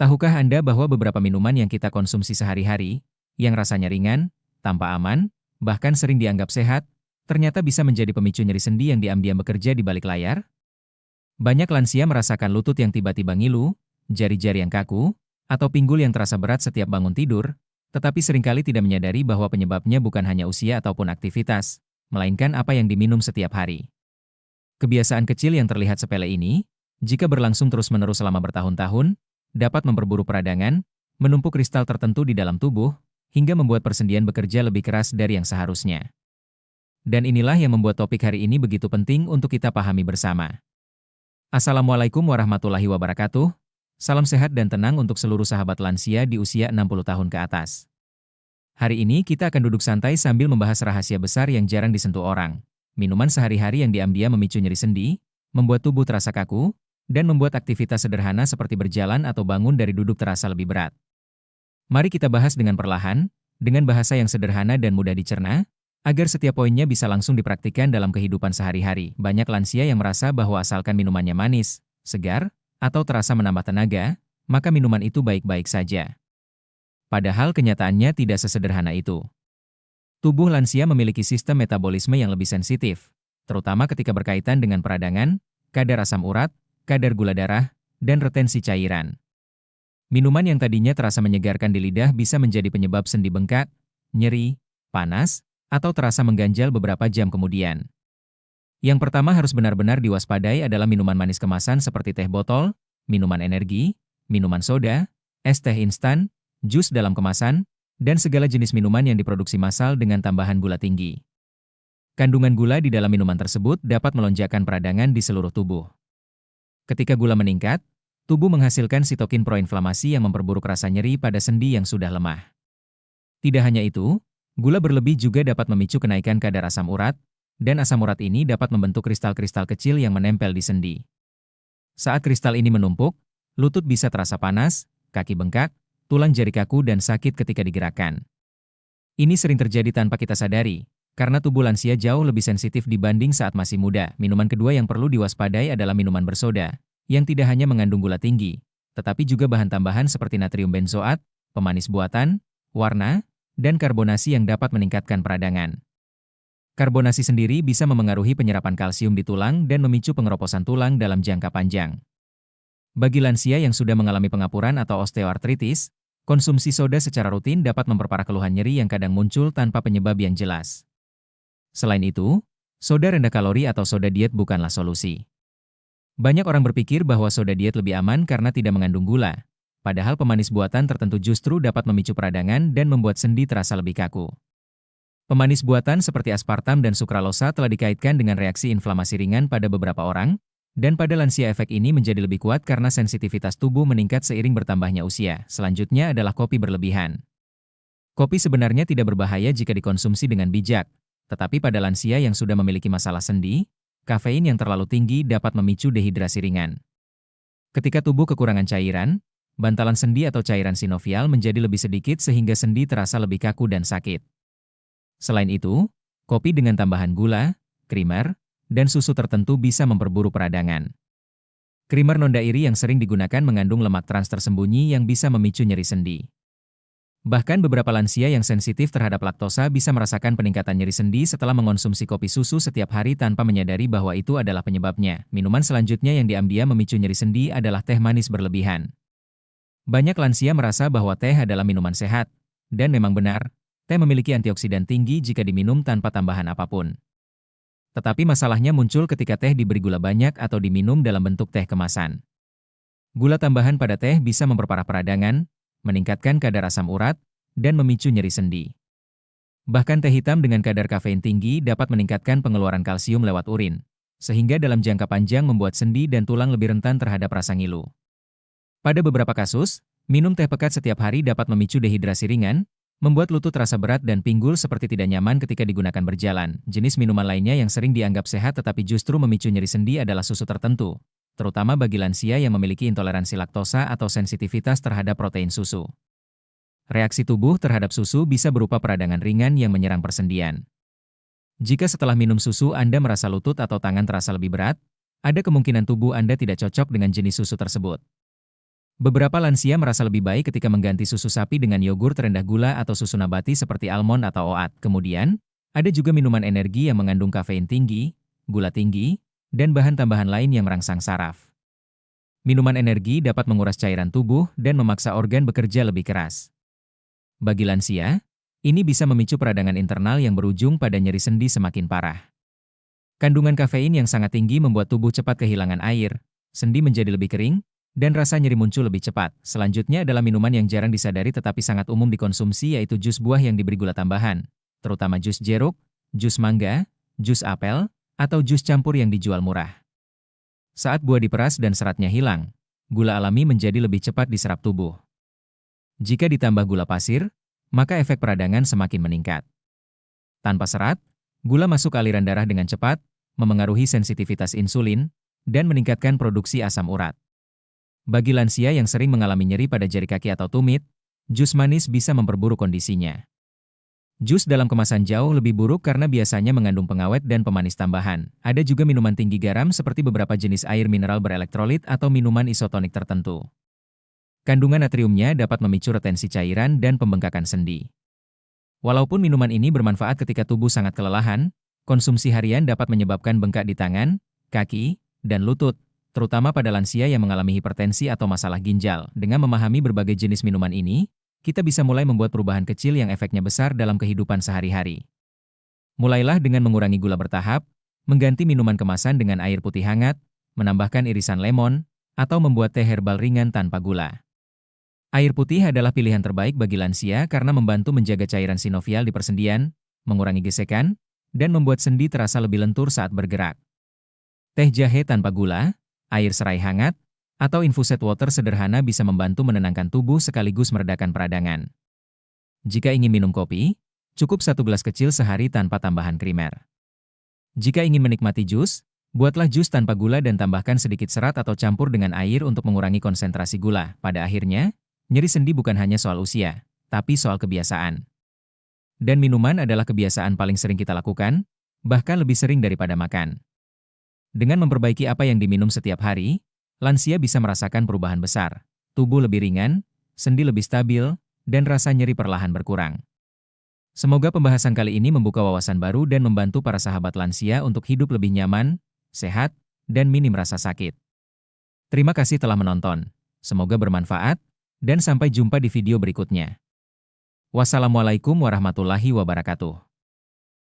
Tahukah Anda bahwa beberapa minuman yang kita konsumsi sehari-hari, yang rasanya ringan, tanpa aman, bahkan sering dianggap sehat, ternyata bisa menjadi pemicu nyeri sendi yang diam-diam bekerja di balik layar? Banyak lansia merasakan lutut yang tiba-tiba ngilu, jari-jari yang kaku, atau pinggul yang terasa berat setiap bangun tidur, tetapi seringkali tidak menyadari bahwa penyebabnya bukan hanya usia ataupun aktivitas, melainkan apa yang diminum setiap hari. Kebiasaan kecil yang terlihat sepele ini, jika berlangsung terus-menerus selama bertahun-tahun, dapat memperburuk peradangan, menumpuk kristal tertentu di dalam tubuh, hingga membuat persendian bekerja lebih keras dari yang seharusnya. Dan inilah yang membuat topik hari ini begitu penting untuk kita pahami bersama. Assalamualaikum warahmatullahi wabarakatuh. Salam sehat dan tenang untuk seluruh sahabat lansia di usia 60 tahun ke atas. Hari ini kita akan duduk santai sambil membahas rahasia besar yang jarang disentuh orang. Minuman sehari-hari yang diam-diam memicu nyeri sendi, membuat tubuh terasa kaku, dan membuat aktivitas sederhana seperti berjalan atau bangun dari duduk terasa lebih berat. Mari kita bahas dengan perlahan, dengan bahasa yang sederhana dan mudah dicerna, agar setiap poinnya bisa langsung dipraktikkan dalam kehidupan sehari-hari. Banyak lansia yang merasa bahwa asalkan minumannya manis, segar, atau terasa menambah tenaga, maka minuman itu baik-baik saja. Padahal kenyataannya tidak sesederhana itu. Tubuh lansia memiliki sistem metabolisme yang lebih sensitif, terutama ketika berkaitan dengan peradangan, kadar asam urat, kadar gula darah, dan retensi cairan. Minuman yang tadinya terasa menyegarkan di lidah bisa menjadi penyebab sendi bengkak, nyeri, panas, atau terasa mengganjal beberapa jam kemudian. Yang pertama harus benar-benar diwaspadai adalah minuman manis kemasan seperti teh botol, minuman energi, minuman soda, es teh instan, jus dalam kemasan, dan segala jenis minuman yang diproduksi massal dengan tambahan gula tinggi. Kandungan gula di dalam minuman tersebut dapat melonjakkan peradangan di seluruh tubuh. Ketika gula meningkat, tubuh menghasilkan sitokin proinflamasi yang memperburuk rasa nyeri pada sendi yang sudah lemah. Tidak hanya itu, gula berlebih juga dapat memicu kenaikan kadar asam urat, dan asam urat ini dapat membentuk kristal-kristal kecil yang menempel di sendi. Saat kristal ini menumpuk, lutut bisa terasa panas, kaki bengkak, tulang jari kaku dan sakit ketika digerakkan. Ini sering terjadi tanpa kita sadari, karena tubuh lansia jauh lebih sensitif dibanding saat masih muda. Minuman kedua yang perlu diwaspadai adalah minuman bersoda, yang tidak hanya mengandung gula tinggi, tetapi juga bahan tambahan seperti natrium benzoat, pemanis buatan, warna, dan karbonasi yang dapat meningkatkan peradangan. Karbonasi sendiri bisa memengaruhi penyerapan kalsium di tulang dan memicu pengeroposan tulang dalam jangka panjang. Bagi lansia yang sudah mengalami pengapuran atau osteoartritis, konsumsi soda secara rutin dapat memperparah keluhan nyeri yang kadang muncul tanpa penyebab yang jelas. Selain itu, soda rendah kalori atau soda diet bukanlah solusi. Banyak orang berpikir bahwa soda diet lebih aman karena tidak mengandung gula, padahal pemanis buatan tertentu justru dapat memicu peradangan dan membuat sendi terasa lebih kaku. Pemanis buatan seperti aspartam dan sukralosa telah dikaitkan dengan reaksi inflamasi ringan pada beberapa orang, dan pada lansia efek ini menjadi lebih kuat karena sensitivitas tubuh meningkat seiring bertambahnya usia. Selanjutnya adalah kopi berlebihan. Kopi sebenarnya tidak berbahaya jika dikonsumsi dengan bijak, tetapi pada lansia yang sudah memiliki masalah sendi, kafein yang terlalu tinggi dapat memicu dehidrasi ringan. Ketika tubuh kekurangan cairan, bantalan sendi atau cairan sinovial menjadi lebih sedikit sehingga sendi terasa lebih kaku dan sakit. Selain itu, kopi dengan tambahan gula, krimer, dan susu tertentu bisa memperburuk peradangan. Krimer non-dairi yang sering digunakan mengandung lemak trans tersembunyi yang bisa memicu nyeri sendi. Bahkan beberapa lansia yang sensitif terhadap laktosa bisa merasakan peningkatan nyeri sendi setelah mengonsumsi kopi susu setiap hari tanpa menyadari bahwa itu adalah penyebabnya. Minuman selanjutnya yang diam-diam memicu nyeri sendi adalah teh manis berlebihan. Banyak lansia merasa bahwa teh adalah minuman sehat, dan memang benar, teh memiliki antioksidan tinggi jika diminum tanpa tambahan apapun. Tetapi masalahnya muncul ketika teh diberi gula banyak atau diminum dalam bentuk teh kemasan. Gula tambahan pada teh bisa memperparah peradangan, meningkatkan kadar asam urat, dan memicu nyeri sendi. Bahkan teh hitam dengan kadar kafein tinggi dapat meningkatkan pengeluaran kalsium lewat urin, sehingga dalam jangka panjang membuat sendi dan tulang lebih rentan terhadap rasa ngilu. Pada beberapa kasus, minum teh pekat setiap hari dapat memicu dehidrasi ringan, membuat lutut terasa berat dan pinggul seperti tidak nyaman ketika digunakan berjalan. Jenis minuman lainnya yang sering dianggap sehat tetapi justru memicu nyeri sendi adalah susu tertentu, terutama bagi lansia yang memiliki intoleransi laktosa atau sensitivitas terhadap protein susu. Reaksi tubuh terhadap susu bisa berupa peradangan ringan yang menyerang persendian. Jika setelah minum susu Anda merasa lutut atau tangan terasa lebih berat, ada kemungkinan tubuh Anda tidak cocok dengan jenis susu tersebut. Beberapa lansia merasa lebih baik ketika mengganti susu sapi dengan yogurt rendah gula atau susu nabati seperti almond atau oat. Kemudian, ada juga minuman energi yang mengandung kafein tinggi, gula tinggi, dan bahan tambahan lain yang merangsang saraf. Minuman energi dapat menguras cairan tubuh dan memaksa organ bekerja lebih keras. Bagi lansia, ini bisa memicu peradangan internal yang berujung pada nyeri sendi semakin parah. Kandungan kafein yang sangat tinggi membuat tubuh cepat kehilangan air, sendi menjadi lebih kering, dan rasa nyeri muncul lebih cepat. Selanjutnya adalah minuman yang jarang disadari tetapi sangat umum dikonsumsi yaitu jus buah yang diberi gula tambahan, terutama jus jeruk, jus mangga, jus apel, atau jus campur yang dijual murah. Saat buah diperas dan seratnya hilang, gula alami menjadi lebih cepat diserap tubuh. Jika ditambah gula pasir, maka efek peradangan semakin meningkat. Tanpa serat, gula masuk aliran darah dengan cepat, memengaruhi sensitivitas insulin, dan meningkatkan produksi asam urat. Bagi lansia yang sering mengalami nyeri pada jari kaki atau tumit, jus manis bisa memperburuk kondisinya. Jus dalam kemasan jauh lebih buruk karena biasanya mengandung pengawet dan pemanis tambahan. Ada juga minuman tinggi garam seperti beberapa jenis air mineral berelektrolit atau minuman isotonik tertentu. Kandungan natriumnya dapat memicu retensi cairan dan pembengkakan sendi. Walaupun minuman ini bermanfaat ketika tubuh sangat kelelahan, konsumsi harian dapat menyebabkan bengkak di tangan, kaki, dan lutut, terutama pada lansia yang mengalami hipertensi atau masalah ginjal. Dengan memahami berbagai jenis minuman ini, kita bisa mulai membuat perubahan kecil yang efeknya besar dalam kehidupan sehari-hari. Mulailah dengan mengurangi gula bertahap, mengganti minuman kemasan dengan air putih hangat, menambahkan irisan lemon, atau membuat teh herbal ringan tanpa gula. Air putih adalah pilihan terbaik bagi lansia karena membantu menjaga cairan sinovial di persendian, mengurangi gesekan, dan membuat sendi terasa lebih lentur saat bergerak. Teh jahe tanpa gula, air serai hangat, atau infused water sederhana bisa membantu menenangkan tubuh sekaligus meredakan peradangan. Jika ingin minum kopi, cukup 1 gelas kecil sehari tanpa tambahan krimer. Jika ingin menikmati jus, buatlah jus tanpa gula dan tambahkan sedikit serat atau campur dengan air untuk mengurangi konsentrasi gula. Pada akhirnya, nyeri sendi bukan hanya soal usia, tapi soal kebiasaan. Dan minuman adalah kebiasaan paling sering kita lakukan, bahkan lebih sering daripada makan. Dengan memperbaiki apa yang diminum setiap hari, lansia bisa merasakan perubahan besar. Tubuh lebih ringan, sendi lebih stabil, dan rasa nyeri perlahan berkurang. Semoga pembahasan kali ini membuka wawasan baru dan membantu para sahabat lansia untuk hidup lebih nyaman, sehat, dan minim rasa sakit. Terima kasih telah menonton. Semoga bermanfaat, dan sampai jumpa di video berikutnya. Wassalamualaikum warahmatullahi wabarakatuh.